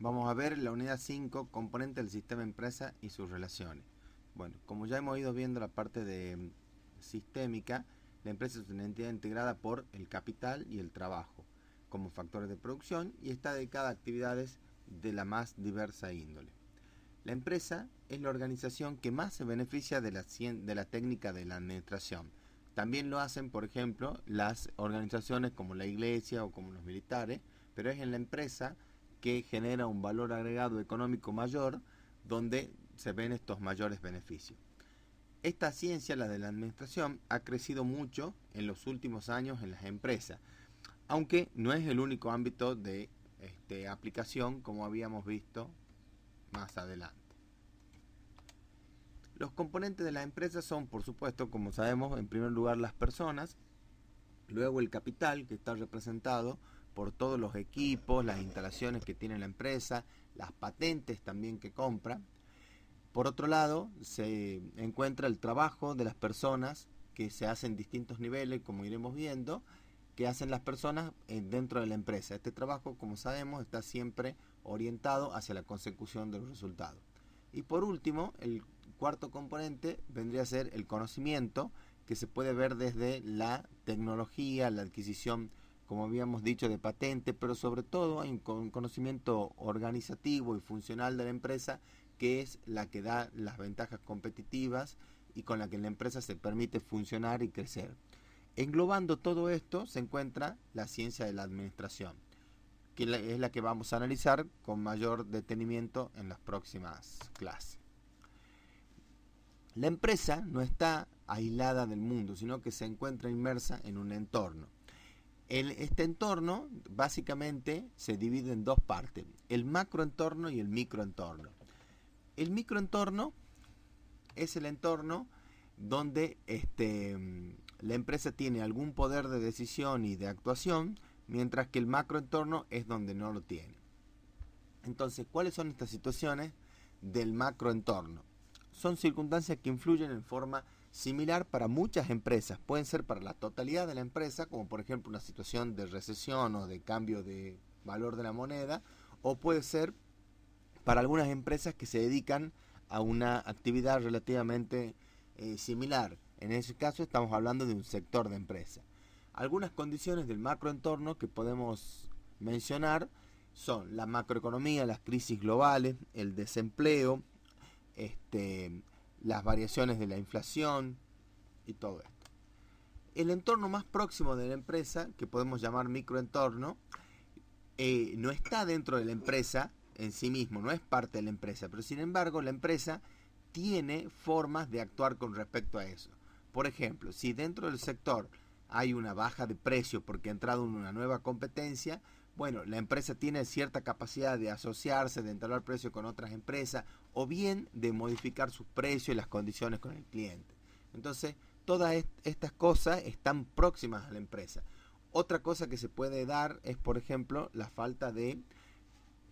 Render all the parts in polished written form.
Vamos a ver la unidad 5, componente del sistema empresa y sus relaciones. Bueno, como ya hemos ido viendo la parte de sistémica, la empresa es una entidad integrada por el capital y el trabajo como factores de producción y está dedicada a actividades de la más diversa índole. La empresa es la organización que más se beneficia de la técnica de la administración. También lo hacen, por ejemplo, las organizaciones como la iglesia o como los militares, pero es en la empresa que genera un valor agregado económico mayor donde se ven estos mayores beneficios. Esta ciencia, la de la administración, ha crecido mucho en los últimos años en las empresas, aunque no es el único ámbito de aplicación como habíamos visto más adelante. Los componentes de la empresa son, por supuesto, como sabemos, en primer lugar las personas, luego el capital, que está representado por todos los equipos, las instalaciones que tiene la empresa, las patentes también que compra. Por otro lado, se encuentra el trabajo de las personas que se hace en distintos niveles, como iremos viendo, que hacen las personas dentro de la empresa. Este trabajo, como sabemos, está siempre orientado hacia la consecución de los resultados. Y por último, el cuarto componente vendría a ser el conocimiento, que se puede ver desde la tecnología, la adquisición, como habíamos dicho, de patente, pero sobre todo hay un conocimiento organizativo y funcional de la empresa, que es la que da las ventajas competitivas y con la que la empresa se permite funcionar y crecer. Englobando todo esto se encuentra la ciencia de la administración, que es la que vamos a analizar con mayor detenimiento en las próximas clases. La empresa no está aislada del mundo, sino que se encuentra inmersa en un entorno. Este entorno básicamente se divide en dos partes, el macroentorno y el microentorno. El microentorno es el entorno donde la empresa tiene algún poder de decisión y de actuación, mientras que el macroentorno es donde no lo tiene. Entonces, ¿cuáles son estas situaciones del macroentorno? Son circunstancias que influyen en forma similar para muchas empresas. Pueden ser para la totalidad de la empresa, como por ejemplo una situación de recesión o de cambio de valor de la moneda, o puede ser para algunas empresas que se dedican a una actividad relativamente similar. En ese caso estamos hablando de un sector de empresa. Algunas condiciones del macroentorno que podemos mencionar son la macroeconomía, las crisis globales, el desempleo, las variaciones de la inflación y todo esto. El entorno más próximo de la empresa, que podemos llamar microentorno, no está dentro de la empresa en sí mismo, no es parte de la empresa, pero sin embargo la empresa tiene formas de actuar con respecto a eso. Por ejemplo, si dentro del sector hay una baja de precio porque ha entrado en una nueva competencia, bueno, la empresa tiene cierta capacidad de asociarse, de entablar precio con otras empresas, o bien de modificar sus precios y las condiciones con el cliente. Entonces, todas estas cosas están próximas a la empresa. Otra cosa que se puede dar es, por ejemplo, la falta de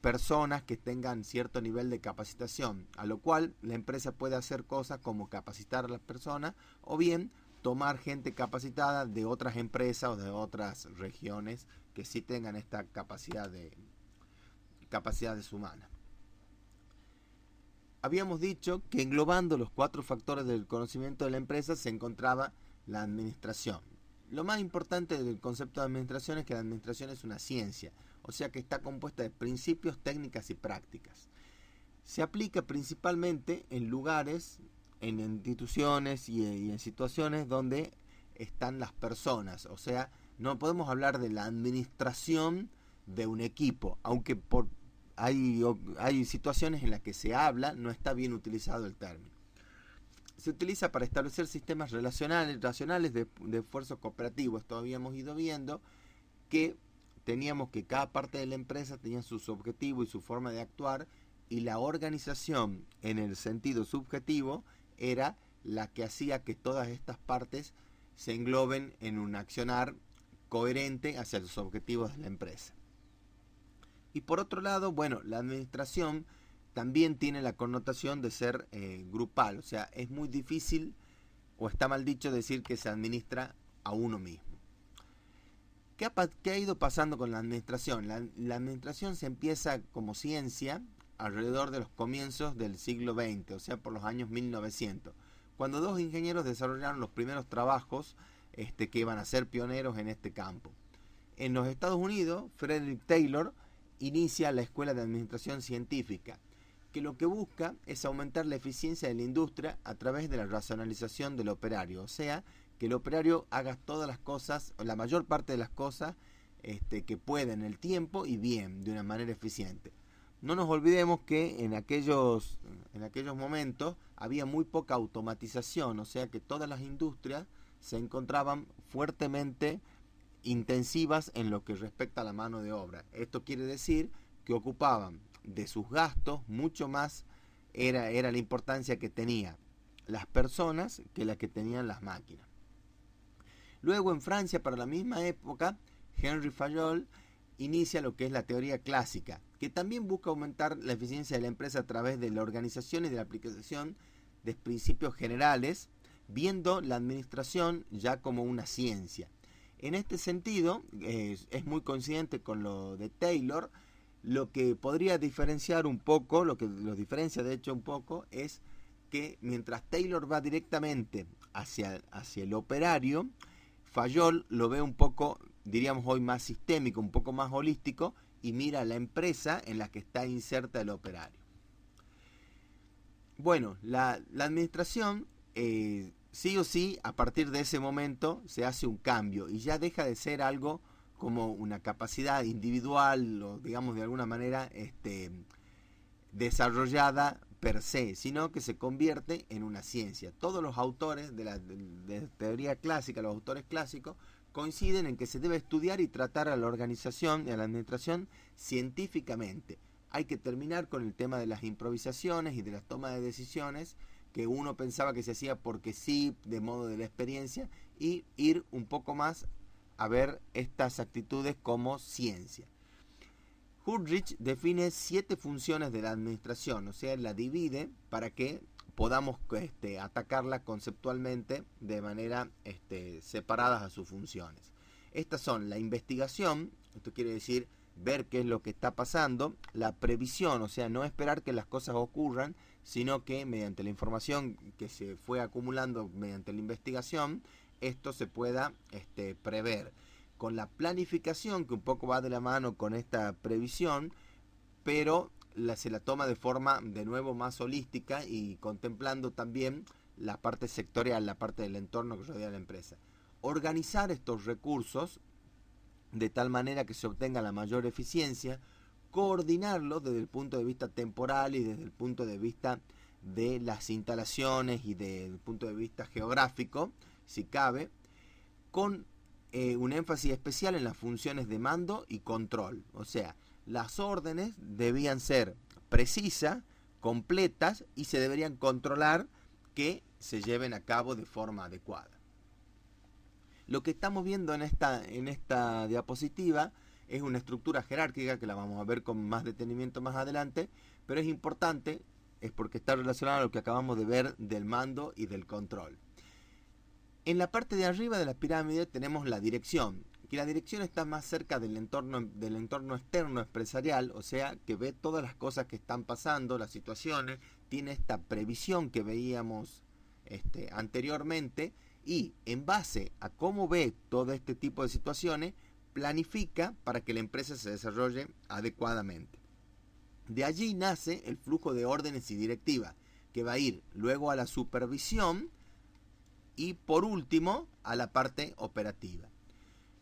personas que tengan cierto nivel de capacitación, a lo cual la empresa puede hacer cosas como capacitar a las personas o bien tomar gente capacitada de otras empresas o de otras regiones que sí tengan esta capacidades humanas. Habíamos dicho que englobando los cuatro factores del conocimiento de la empresa se encontraba la administración. Lo más importante del concepto de administración es que la administración es una ciencia, o sea que está compuesta de principios, técnicas y prácticas. Se aplica principalmente en lugares, en instituciones y en situaciones donde están las personas, o sea, no podemos hablar de la administración de un equipo, aunque hay situaciones en las que se habla, no está bien utilizado el término. Se utiliza para establecer sistemas racionales de esfuerzo cooperativo. Esto habíamos ido viendo que teníamos que cada parte de la empresa tenía sus objetivos y su forma de actuar, y la organización en el sentido subjetivo era la que hacía que todas estas partes se engloben en un accionar coherente hacia los objetivos de la empresa. Y por otro lado, bueno, la administración también tiene la connotación de ser grupal, o sea, es muy difícil o está mal dicho decir que se administra a uno mismo. ¿Qué ha ido pasando con la administración? La administración se empieza como ciencia alrededor de los comienzos del siglo XX, o sea, por los años 1900, cuando dos ingenieros desarrollaron los primeros trabajos que iban a ser pioneros en este campo. En los Estados Unidos, Frederick Taylor inicia la Escuela de Administración Científica, que lo que busca es aumentar la eficiencia de la industria a través de la racionalización del operario, o sea, que el operario haga todas las cosas, o la mayor parte de las cosas que pueda en el tiempo y bien, de una manera eficiente. No nos olvidemos que en aquellos momentos había muy poca automatización, o sea que todas las industrias se encontraban fuertemente intensivas en lo que respecta a la mano de obra. Esto quiere decir que ocupaban de sus gastos mucho más, era la importancia que tenía las personas que la que tenían las máquinas. Luego en Francia, para la misma época, Henri Fayol inicia lo que es la teoría clásica, que también busca aumentar la eficiencia de la empresa a través de la organización y de la aplicación de principios generales, viendo la administración ya como una ciencia. En este sentido, es muy coincidente con lo de Taylor. Lo que podría diferenciar un poco, lo que los diferencia de hecho un poco, es que mientras Taylor va directamente hacia el operario, Fayol lo ve un poco, diríamos hoy, más sistémico, un poco más holístico, y mira la empresa en la que está inserta el operario. Bueno, la administración, sí o sí, a partir de ese momento se hace un cambio y ya deja de ser algo como una capacidad individual o, digamos, de alguna manera desarrollada per se, sino que se convierte en una ciencia. Todos los autores de la teoría clásica, los autores clásicos, coinciden en que se debe estudiar y tratar a la organización y a la administración científicamente. Hay que terminar con el tema de las improvisaciones y de las tomas de decisiones que uno pensaba que se hacía porque sí, de modo de la experiencia, y ir un poco más a ver estas actitudes como ciencia. Goodrich define 7 funciones de la administración, o sea, la divide para que podamos atacarla conceptualmente de manera separadas a sus funciones. Estas son la investigación, esto quiere decir ver qué es lo que está pasando, la previsión, o sea, no esperar que las cosas ocurran, sino que mediante la información que se fue acumulando mediante la investigación, esto se pueda prever. Con la planificación, que un poco va de la mano con esta previsión, pero se la toma de forma de nuevo más holística y contemplando también la parte sectorial, la parte del entorno que rodea a la empresa. Organizar estos recursos de tal manera que se obtenga la mayor eficiencia, coordinarlo desde el punto de vista temporal y desde el punto de vista de las instalaciones y desde el punto de vista geográfico, si cabe, con un énfasis especial en las funciones de mando y control. O sea, las órdenes debían ser precisas, completas y se deberían controlar que se lleven a cabo de forma adecuada. Lo que estamos viendo en esta diapositiva es una estructura jerárquica que la vamos a ver con más detenimiento más adelante, pero es importante, es porque está relacionado a lo que acabamos de ver del mando y del control. En la parte de arriba de la pirámide tenemos la dirección, que la dirección está más cerca del entorno externo empresarial, o sea, que ve todas las cosas que están pasando, las situaciones, tiene esta previsión que veíamos anteriormente, y en base a cómo ve todo este tipo de situaciones, planifica para que la empresa se desarrolle adecuadamente. De allí nace el flujo de órdenes y directivas, que va a ir luego a la supervisión y por último a la parte operativa.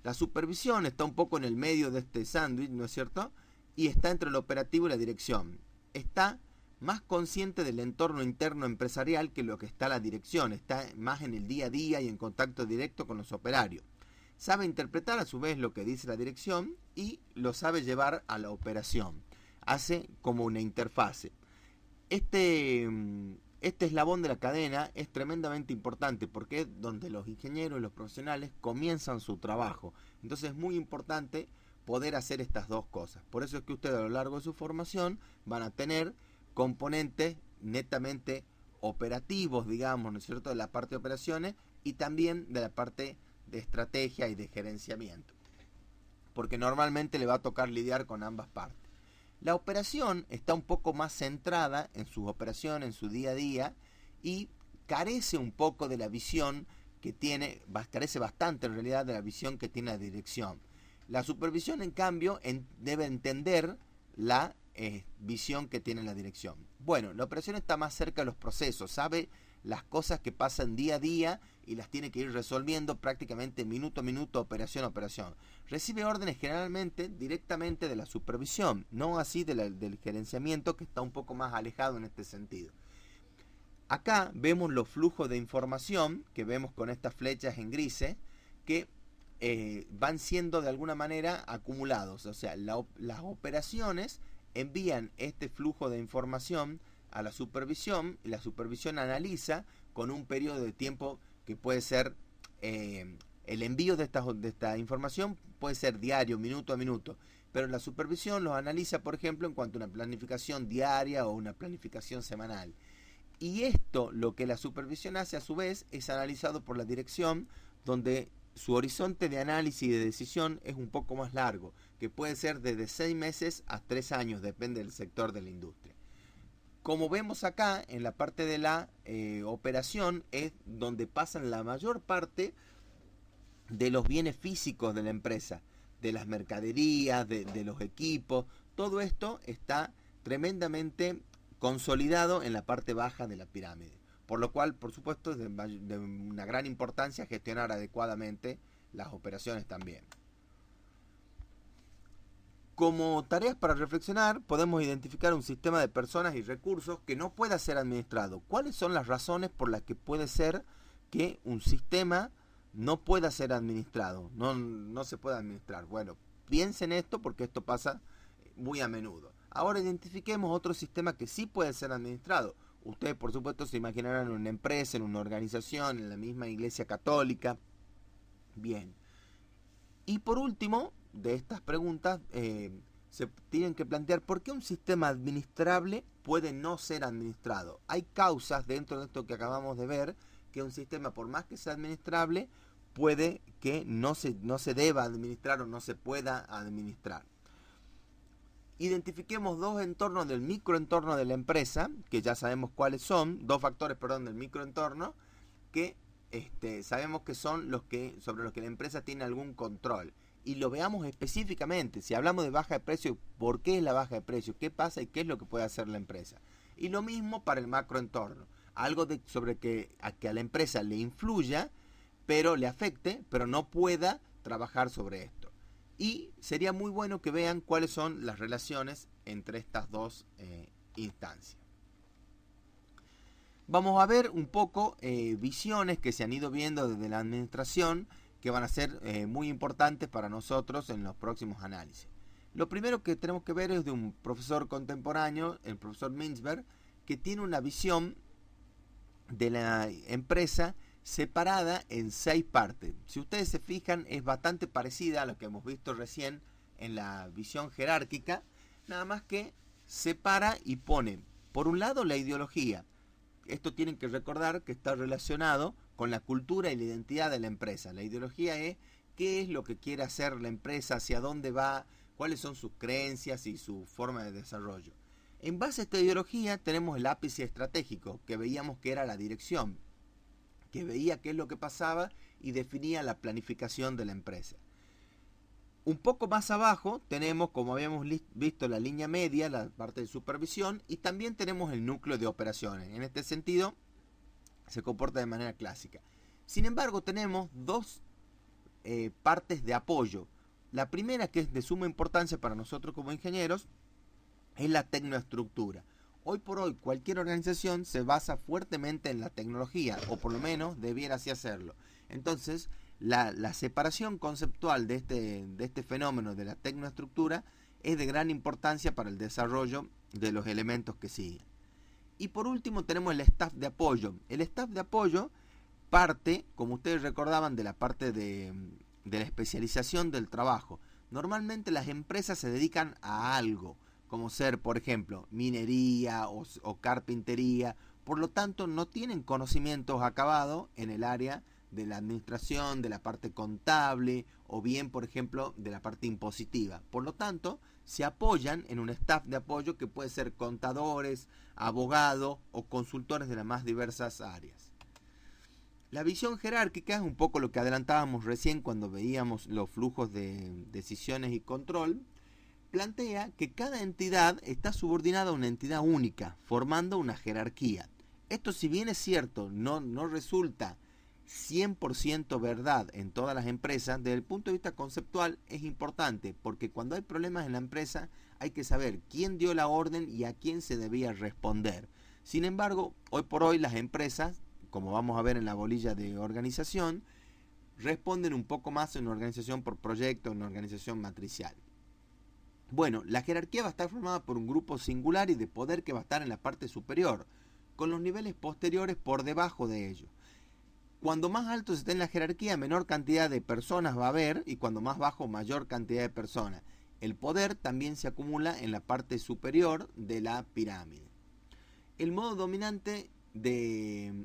La supervisión está un poco en el medio de este sándwich, ¿no es cierto? Y está entre el operativo y la dirección. Está más consciente del entorno interno empresarial que lo que está la dirección. Está más en el día a día y en contacto directo con los operarios. Sabe interpretar a su vez lo que dice la dirección y lo sabe llevar a la operación. Hace como una interfase. Este eslabón de la cadena es tremendamente importante porque es donde los ingenieros y los profesionales comienzan su trabajo. Entonces es muy importante poder hacer estas dos cosas. Por eso es que ustedes a lo largo de su formación van a tener componentes netamente operativos, digamos, ¿no es cierto?, de la parte de operaciones y también de la parte de estrategia y de gerenciamiento. porque normalmente le va a tocar lidiar con ambas partes. La operación está un poco más centrada en sus operaciones, en su día a día, y carece un poco de la visión que tiene, carece bastante en realidad de la visión que tiene la dirección. La supervisión, en cambio, debe entender la visión que tiene la dirección. Bueno, la operación está más cerca de los procesos, sabe las cosas que pasan día a día y las tiene que ir resolviendo prácticamente minuto a minuto, operación a operación. Recibe órdenes generalmente directamente de la supervisión, no así del gerenciamiento, que está un poco más alejado en este sentido. Acá vemos los flujos de información que vemos con estas flechas en grises que van siendo de alguna manera acumulados. O sea, las operaciones envían este flujo de información a la supervisión y la supervisión analiza con un periodo de tiempo que puede ser el envío de esta información puede ser diario, minuto a minuto, pero la supervisión los analiza, por ejemplo, en cuanto a una planificación diaria o una planificación semanal. Y esto, lo que la supervisión hace a su vez, es analizado por la dirección, donde su horizonte de análisis y de decisión es un poco más largo, que puede ser desde 6 meses a 3 años, depende del sector de la industria. Como vemos acá, en la parte de la operación, es donde pasan la mayor parte de los bienes físicos de la empresa, de las mercaderías, de los equipos. Todo esto está tremendamente consolidado en la parte baja de la pirámide, por lo cual, por supuesto, es de una gran importancia gestionar adecuadamente las operaciones también. Como tareas para reflexionar, podemos identificar un sistema de personas y recursos que no pueda ser administrado. ¿Cuáles son las razones por las que puede ser que un sistema no pueda ser administrado? No se puede administrar. Bueno, piensen esto porque esto pasa muy a menudo. Ahora identifiquemos otro sistema que sí puede ser administrado. Ustedes, por supuesto, se imaginarán en una empresa, en una organización, en la misma iglesia católica. Bien. Y por último, de estas preguntas, se tienen que plantear por qué un sistema administrable puede no ser administrado. Hay causas dentro de esto que acabamos de ver, que un sistema, por más que sea administrable, puede que no se deba administrar o no se pueda administrar. Identifiquemos dos entornos del microentorno de la empresa, que ya sabemos cuáles son, dos factores, del microentorno, que sabemos que son sobre los que la empresa tiene algún control. Y lo veamos específicamente. Si hablamos de baja de precio, ¿por qué es la baja de precio? ¿Qué pasa y qué es lo que puede hacer la empresa? Y lo mismo para el macroentorno. Algo sobre que a la empresa le influya, pero le afecte, pero no pueda trabajar sobre esto. Y sería muy bueno que vean cuáles son las relaciones entre estas dos instancias. Vamos a ver un poco visiones que se han ido viendo desde la administración que van a ser muy importantes para nosotros en los próximos análisis. Lo primero que tenemos que ver es de un profesor contemporáneo, el profesor Mintzberg, que tiene una visión de la empresa separada en 6 partes. Si ustedes se fijan, es bastante parecida a lo que hemos visto recién en la visión jerárquica, nada más que separa y pone, por un lado, la ideología. Esto tienen que recordar que está relacionado con la cultura y la identidad de la empresa. La ideología es qué es lo que quiere hacer la empresa, hacia dónde va, cuáles son sus creencias y su forma de desarrollo. En base a esta ideología tenemos el ápice estratégico, que veíamos que era la dirección, que veía qué es lo que pasaba y definía la planificación de la empresa. Un poco más abajo tenemos, como habíamos visto, la línea media, la parte de supervisión, y también tenemos el núcleo de operaciones. En este sentido, se comporta de manera clásica. Sin embargo, tenemos dos partes de apoyo. La primera, que es de suma importancia para nosotros como ingenieros, es la tecnoestructura. Hoy por hoy, cualquier organización se basa fuertemente en la tecnología, o por lo menos debiera así hacerlo. Entonces, la separación conceptual de este fenómeno de la tecnoestructura es de gran importancia para el desarrollo de los elementos que siguen. Y por último tenemos el staff de apoyo. El staff de apoyo parte, como ustedes recordaban, de la parte de la especialización del trabajo. Normalmente las empresas se dedican a algo, como ser, por ejemplo, minería o carpintería. Por lo tanto, no tienen conocimientos acabados en el área de la administración, de la parte contable o bien, por ejemplo, de la parte impositiva. Por lo tanto, se apoyan en un staff de apoyo que puede ser contadores, abogados o consultores de las más diversas áreas. La visión jerárquica es un poco lo que adelantábamos recién cuando veíamos los flujos de decisiones y control. Plantea que cada entidad está subordinada a una entidad única, formando una jerarquía. Esto, si bien es cierto, no resulta 100% verdad en todas las empresas, desde el punto de vista conceptual es importante, porque cuando hay problemas en la empresa hay que saber quién dio la orden y a quién se debía responder. Sin embargo, hoy por hoy las empresas, como vamos a ver en la bolilla de organización, responden un poco más en una organización por proyecto, en una organización matricial. Bueno, la jerarquía va a estar formada por un grupo singular y de poder que va a estar en la parte superior, con los niveles posteriores por debajo de ellos. Cuando más alto se esté en la jerarquía, menor cantidad de personas va a haber, y cuando más bajo, mayor cantidad de personas. El poder también se acumula en la parte superior de la pirámide. El modo dominante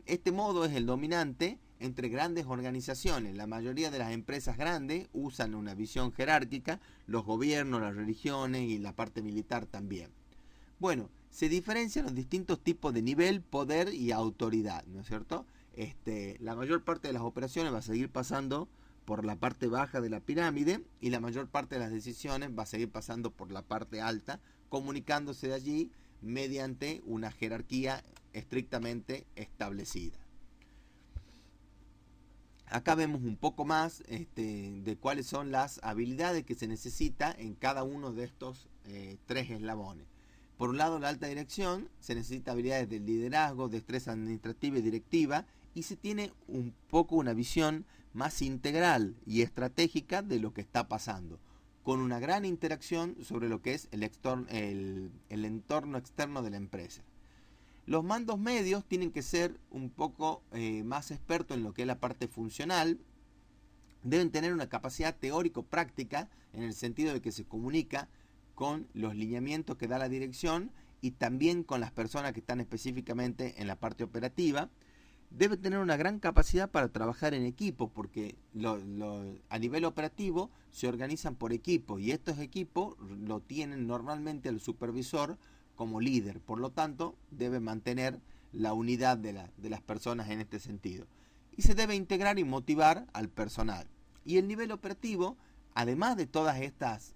este modo es el dominante entre grandes organizaciones. La mayoría de las empresas grandes usan una visión jerárquica, los gobiernos, las religiones y la parte militar también. Bueno, se diferencian los distintos tipos de nivel, poder y autoridad, ¿no es cierto? La mayor parte de las operaciones va a seguir pasando por la parte baja de la pirámide y la mayor parte de las decisiones va a seguir pasando por la parte alta, comunicándose de allí mediante una jerarquía estrictamente establecida. Acá vemos un poco más de cuáles son las habilidades que se necesita en cada uno de estos tres eslabones. Por un lado, la alta dirección, se necesita habilidades de liderazgo, destreza administrativa y directiva, y se tiene un poco una visión más integral y estratégica de lo que está pasando, con una gran interacción sobre lo que es el entorno externo de la empresa. Los mandos medios tienen que ser un poco más expertos en lo que es la parte funcional. Deben tener una capacidad teórico-práctica en el sentido de que se comunica con los lineamientos que da la dirección y también con las personas que están específicamente en la parte operativa. Debe tener una gran capacidad para trabajar en equipo, porque a nivel operativo se organizan por equipos y estos equipos lo tienen normalmente el supervisor como líder. Por lo tanto, debe mantener la unidad de las personas en este sentido. Y se debe integrar y motivar al personal. Y el nivel operativo, además de todas estas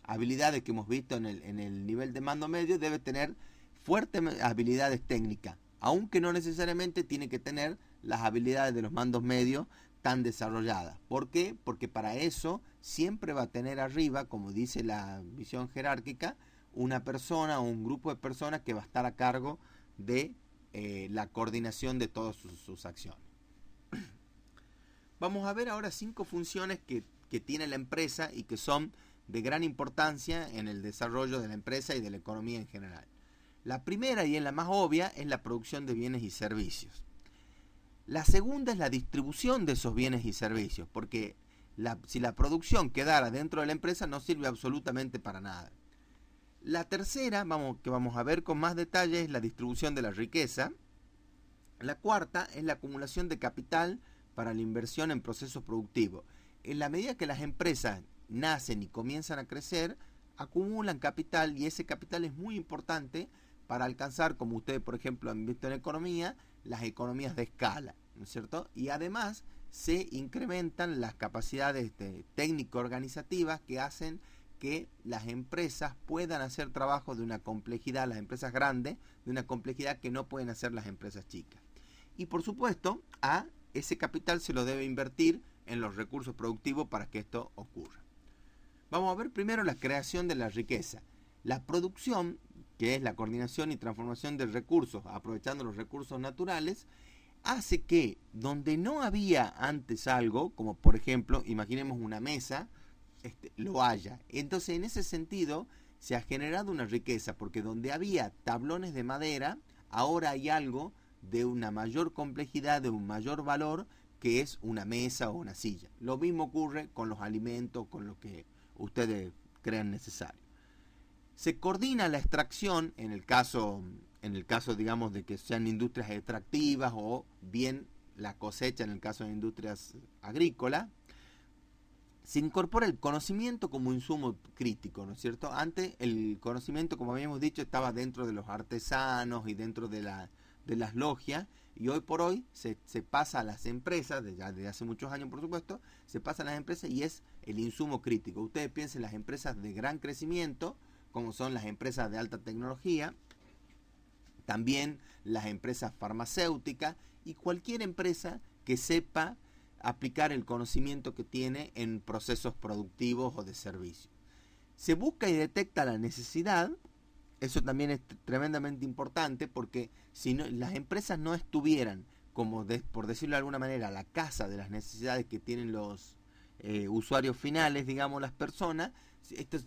habilidades que hemos visto en el nivel de mando medio, debe tener fuertes habilidades técnicas, aunque no necesariamente tiene que tener las habilidades de los mandos medios tan desarrolladas. ¿Por qué? Porque para eso siempre va a tener arriba, como dice la visión jerárquica, una persona o un grupo de personas que va a estar a cargo de la coordinación de todas sus acciones. Vamos a ver ahora 5 funciones que tiene la empresa y que son de gran importancia en el desarrollo de la empresa y de la economía en general. La primera, y es la más obvia, es la producción de bienes y servicios. La segunda es la distribución de esos bienes y servicios, porque si la producción quedara dentro de la empresa no sirve absolutamente para nada. La tercera, que vamos a ver con más detalle, es la distribución de la riqueza. La cuarta es la acumulación de capital para la inversión en procesos productivos. En la medida que las empresas nacen y comienzan a crecer, acumulan capital y ese capital es muy importante para alcanzar, como ustedes por ejemplo han visto en economía, las economías de escala, ¿no es cierto? Y además se incrementan las capacidades técnico-organizativas que hacen que las empresas puedan hacer trabajo de una complejidad, las empresas grandes, de una complejidad que no pueden hacer las empresas chicas. Y por supuesto, a ese capital se lo debe invertir en los recursos productivos para que esto ocurra. Vamos a ver primero la creación de la riqueza. La producción, que es la coordinación y transformación de recursos, aprovechando los recursos naturales, hace que donde no había antes algo, como por ejemplo, imaginemos una mesa, lo haya. Entonces, en ese sentido, se ha generado una riqueza, porque donde había tablones de madera, ahora hay algo de una mayor complejidad, de un mayor valor, que es una mesa o una silla. Lo mismo ocurre con los alimentos, con lo que ustedes crean necesario. Se coordina la extracción, en el caso digamos de que sean industrias extractivas o bien la cosecha en el caso de industrias agrícolas, se incorpora el conocimiento como insumo crítico, ¿no es cierto? Antes el conocimiento, como habíamos dicho, estaba dentro de los artesanos y dentro de las logias, y hoy por hoy se pasa a las empresas, ya desde hace muchos años por supuesto, se pasa a las empresas y es el insumo crítico. Ustedes piensen en las empresas de gran crecimiento, como son las empresas de alta tecnología, también las empresas farmacéuticas y cualquier empresa que sepa aplicar el conocimiento que tiene en procesos productivos o de servicio. Se busca y detecta la necesidad. Eso también es tremendamente importante, porque si no, las empresas no estuvieran, como por decirlo de alguna manera, a la casa de las necesidades que tienen los usuarios finales, digamos las personas, esto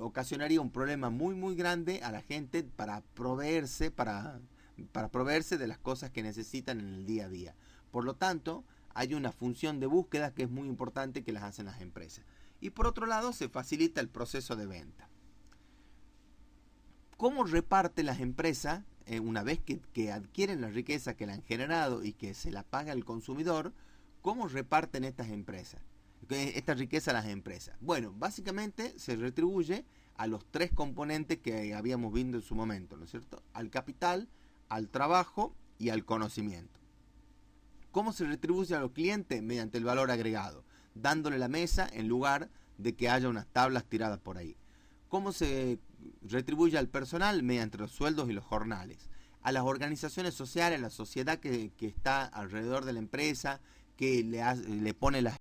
ocasionaría un problema muy muy grande a la gente para proveerse de las cosas que necesitan en el día a día. Por lo tanto, hay una función de búsqueda que es muy importante que las hacen las empresas. Y por otro lado, se facilita el proceso de venta. ¿Cómo reparten las empresas una vez que adquieren la riqueza que la han generado y que se la paga el consumidor? ¿Cómo reparten estas riqueza a las empresas? Bueno, básicamente se retribuye a los tres componentes que habíamos visto en su momento, ¿no es cierto? Al capital, al trabajo y al conocimiento. ¿Cómo se retribuye a los clientes? Mediante el valor agregado, dándole la mesa en lugar de que haya unas tablas tiradas por ahí. ¿Cómo se retribuye al personal? Mediante los sueldos y los jornales. A las organizaciones sociales, a la sociedad que está alrededor de la empresa, que le pone las